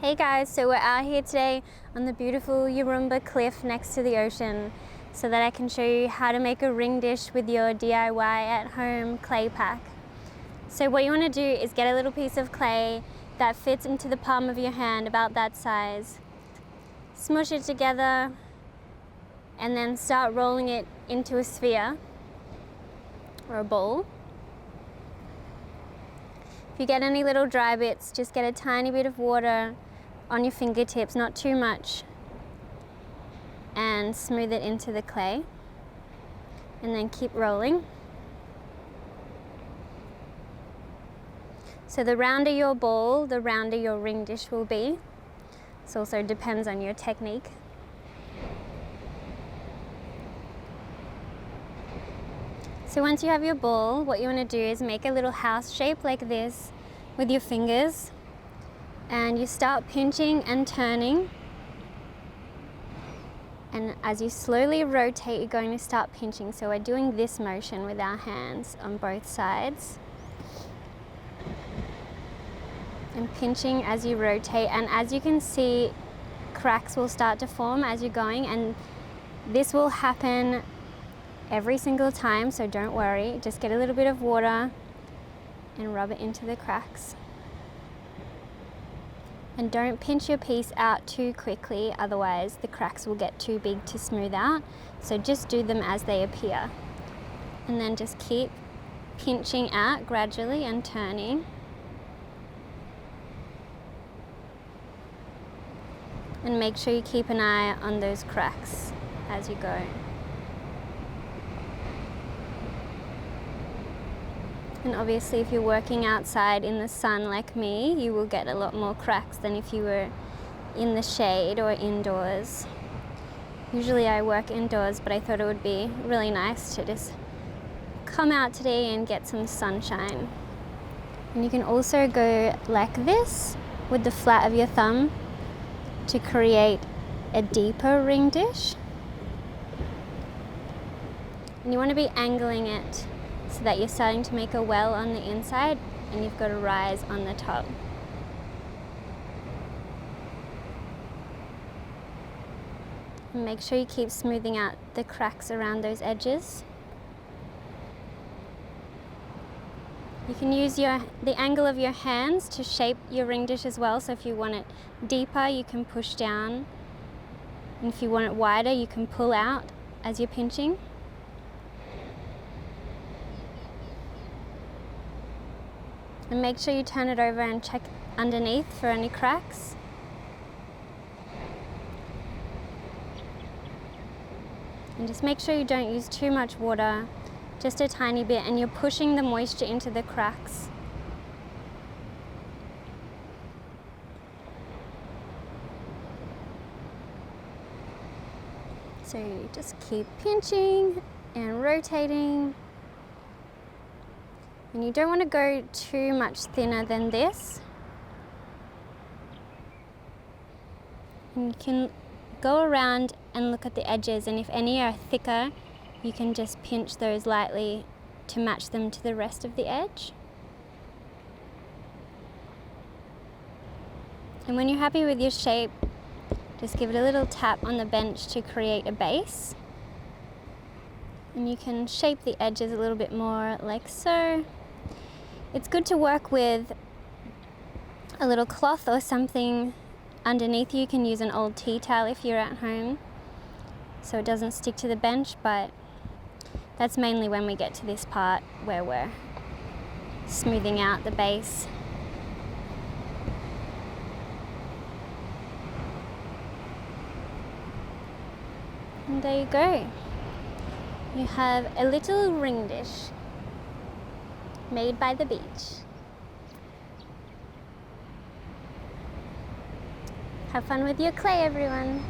Hey guys, so we're out here today on the beautiful Yarumba Cliff next to the ocean so that I can show you how to make a ring dish with your DIY at home clay pack. So what you want to do is get a little piece of clay that fits into the palm of your hand, about that size. Smush it together and then start rolling it into a sphere or a ball. If you get any little dry bits, just get a tiny bit of water on your fingertips, not too much, and smooth it into the clay, and then keep rolling. So the rounder your ball, the rounder your ring dish will be. This also depends on your technique. So once you have your ball, what you want to do is make a little house shape like this with your fingers, and you start pinching and turning, and as you slowly rotate you're going to start pinching. So we're doing this motion with our hands on both sides and pinching as you rotate, and as you can see, cracks will start to form as you're going, and this will happen every single time, so don't worry. Just get a little bit of water and rub it into the cracks. And don't pinch your piece out too quickly, otherwise the cracks will get too big to smooth out. So just do them as they appear. And then just keep pinching out gradually and turning. And make sure you keep an eye on those cracks as you go. And obviously if you're working outside in the sun like me, you will get a lot more cracks than if you were in the shade or indoors. Usually I work indoors, but I thought it would be really nice to just come out today and get some sunshine. And you can also go like this with the flat of your thumb to create a deeper ring dish. And you want to be angling it so that you're starting to make a well on the inside and you've got a rise on the top. And make sure you keep smoothing out the cracks around those edges. You can use the angle of your hands to shape your ring dish as well, so if you want it deeper you can push down, and if you want it wider you can pull out as you're pinching. And make sure you turn it over and check underneath for any cracks. And just make sure you don't use too much water, just a tiny bit, and you're pushing the moisture into the cracks. So you just keep pinching and rotating. And you don't want to go too much thinner than this. And you can go around and look at the edges, and if any are thicker, you can just pinch those lightly to match them to the rest of the edge. And when you're happy with your shape, just give it a little tap on the bench to create a base. And you can shape the edges a little bit more like so. It's good to work with a little cloth or something underneath. You can use an old tea towel if you're at home, so it doesn't stick to the bench, but that's mainly when we get to this part where we're smoothing out the base. And there you go. You have a little ring dish made by the beach. Have fun with your clay, everyone.